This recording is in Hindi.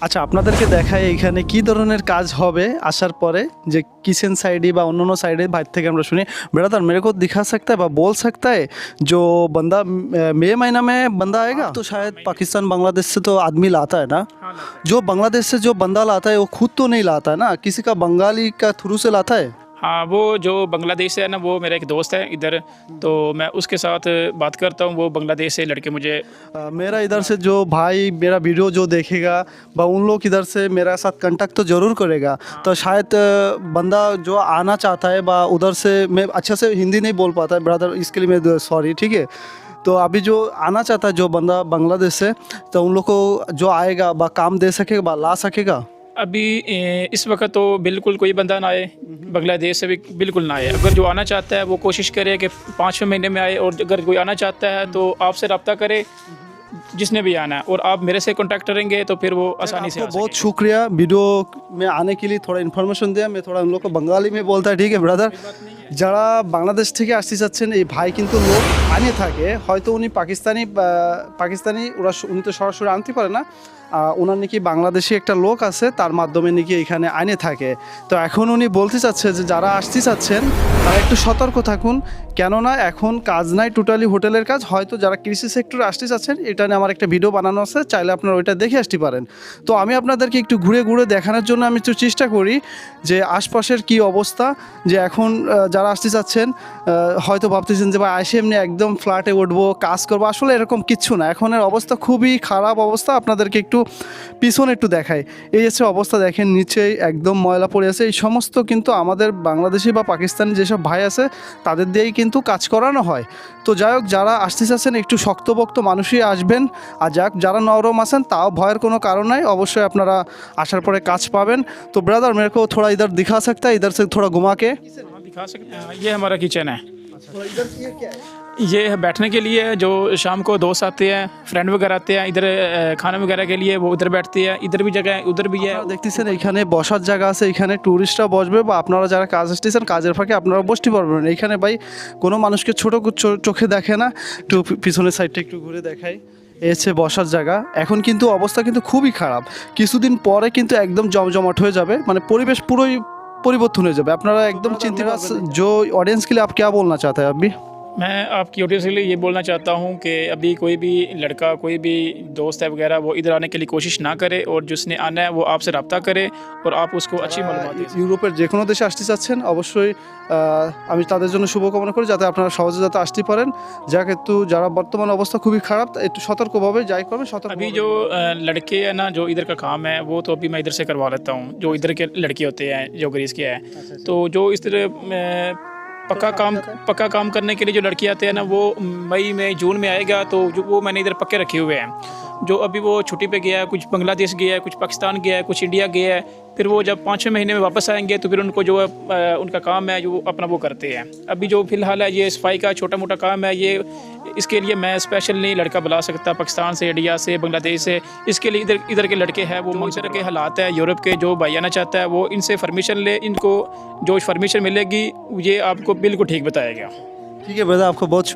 আচ্ছা, আপনাদেরকে দেখাই এইখানে কি ধরনের কাজ হবে আসার পরে, যে किचन साइड ही বা অন্যান্য সাইডে বাইরে থেকে আমরা শুনি। ब्रदर मेरे को दिखा सकता है বা बोल सकता है जो बंदा मई महीना में बंदा आएगा? तो शायद पाकिस्तान बांग्लादेश से तो आदमी लाता है ना? जो बांग्लादेश से जो बंदा लाता है वो खुद तो नहीं लाता है ना, किसी का बंगाली का थ्रू से लाता है? हाँ, वो जो बांग्लादेश से है ना, वो मेरा एक दोस्त है इधर, तो मैं उसके साथ बात करता हूँ। वो बांग्लादेश से लड़के मुझे मेरा इधर से जो भाई मेरा वीडियो जो देखेगा व उन लोग इधर से मेरा साथ कांटेक्ट तो ज़रूर करेगा। तो शायद बंदा जो आना चाहता है बा उधर से, मैं अच्छा से हिंदी नहीं बोल पाता है ब्रदर, इसके लिए मैं सॉरी, ठीक है। तो अभी जो आना चाहता है जो बंदा बांग्लादेश से, तो उन लोग को जो आएगा बा काम दे सकेगा बा ला सकेगा? अभी इस वक्त तो बिल्कुल कोई बंदा ना आए, बांग्लादेश से भी बिल्कुल ना आए। अगर जो आना चाहता है वो कोशिश करे कि 5वें महीने में आए, और अगर कोई आना चाहता है तो आपसे रब्ता करे जिसने भी आना है, और आप मेरे से कांटेक्ट करेंगे तो फिर वो आसानी से आ आपको बहुत सकेगा। शुक्रिया वीडियो में आने के लिए, थोड़ा इन्फॉर्मेशन दिया। मैं थोड़ा उन लोग को बंगाली में बोलता है, ठीक है ब्রাদার। যারা বাংলাদেশ থেকে আসতে চাচ্ছেন, এই ভাই কিন্তু লোক আনে থাকে, হয়তো উনি পাকিস্তানি উনি তো সরাসরি আনতে পারে না, ওনার নাকি বাংলাদেশি একটা লোক আছে, তার মাধ্যমে নাকি এখানে আনে থাকে। তো এখন উনি বলতে চাচ্ছে যে যারা আসতে চাচ্ছেন তারা একটু সতর্ক থাকুন, কেননা এখন কাজ নাই, টোটালি হোটেলের কাজ। হয়তো যারা কৃষি সেক্টরে আসতে চাচ্ছেন, এটা নিয়ে আমার একটা ভিডিও বানানো আছে, চাইলে আপনারা ওইটা দেখে আসতে পারেন। তো আমি আপনাদেরকে একটু ঘুরে ঘুরে দেখানোর জন্য আমি একটু চেষ্টা করি যে আশপাশের কি অবস্থা। যে এখন যারা আসতে চাচ্ছেন হয়তো ভাবতেছেন যে ভাই আসে এমনি একদম ফ্ল্যাটে উঠবো, কাজ করবো, আসলে এরকম কিচ্ছু না। এখনের অবস্থা খুবই খারাপ অবস্থা। আপনাদেরকে একটু পিছনে একটু দেখাই, এই হচ্ছে অবস্থা। দেখেন নিচেই একদম ময়লা পড়ে আছে। এই সমস্ত কিন্তু আমাদের বাংলাদেশি বা পাকিস্তানি যেসব ভাই আছে তাদের দিয়েই কিন্তু কাজ করানো হয়। তো যাই হোক, যারা আসতে চাচ্ছেন একটু শক্তপোক্ত মানুষই আসবেন। আর যাক, যারা নরম আছেন তাও ভয়ের কোনো কারণ নাই, অবশ্যই আপনারা আসার পরে কাজ পাবেন। তো ব্রাদার मेरे को थोड़ा इधर दिखा सकता है, इधर से थोड़ा घुमा के? हाँ, दिखा सकते हैं। ये हमारा किचन है। ये है बैठने के लिए, जो शाम को दोस्त आते हैं, फ्रेंड वगैरह आते हैं इधर खाने वगैरह के लिए, वो इधर बैठते हैं। इधर भी जगह है, उधर भी है। আপনারা দেখতেছেন এখানে বসার জায়গা আছে, এখানে ট্যুরিস্টরা বসবে বা আপনারা যারা কাজ আসতেছেন কাজের ফাঁকে আপনারা বসতে পারবেন। এইখানে ভাই কোনো মানুষকে ছোটো চোখে দেখে না। একটু পিছনের সাইডটা একটু ঘুরে দেখাই, এই হচ্ছে বসার জায়গা। এখন কিন্তু অবস্থা কিন্তু খুবই খারাপ, কিছুদিন পরে কিন্তু একদম জমজমাট হয়ে যাবে, মানে পরিবেশ পুরোই পরিবর্তন হয়ে যাবে। আপনারা একদম চিনতে পারছেন। जो ऑडियंस के लिए आप क्या बोलना चाहते हैं अभी? मैं आपकी ऑडियंस के लिए ये बोलना चाहता हूँ कि अभी कोई भी लड़का, कोई भी दोस्त है वगैरह, वो इधर आने के लिए कोशिश ना करे, और जिसने आना है वो आपसे रब्ता करे और आप उसको अच्छी मालूमात दें। ইউরোপের যে কোনো দেশে আসতে চাচ্ছেন অবশ্যই আমি তাদের জন্য শুভকামনা করি, যাতে আপনারা সহজে যাতে আসতে পারেন। যাক, একটু যারা বর্তমান অবস্থা খুবই খারাপ, একটু সতর্কভাবে যাই করবেন, সতর্ক। अभी जो लड़के हैं ना, जो इधर का काम है वो तो अभी मैं इधर से करवा लेता हूँ। जो इधर के लड़के होते हैं जो ग्रीस के हैं, तो जो इस तरह पक्का काम करने के लिए जो लड़के आते हैं ना, वो मई में जून में आएगा। तो जो वो मैंने इधर पक्के रखे हुए हैं। जो अभी वो छुट्टी पे गया है, कुछ बांग्लादेश गया है, कुछ पाकिस्तान गया है, कुछ इंडिया गया है, फिर वो जब 5वें महीने में वापस आएंगे तो फिर उनको जो उनका काम है जो अपना वो करते हैं। अभी जो फ़िलहाल है ये सफाई का छोटा मोटा काम है, ये इसके लिए मैं स्पेशल नहीं लड़का बुला सकता पाकिस्तान से, इंडिया से, बांग्लादेश से। इसके लिए इधर के लड़के हैं, वो मंजर के हालात है यूरोप के, जो भाई आना चाहता है वो इनसे परमिशन ले, इनको जो परमिशन मिलेगी ये आपको बिल्कुल ठीक बताएगा। ठीक है ब्रदर, आपको बहुत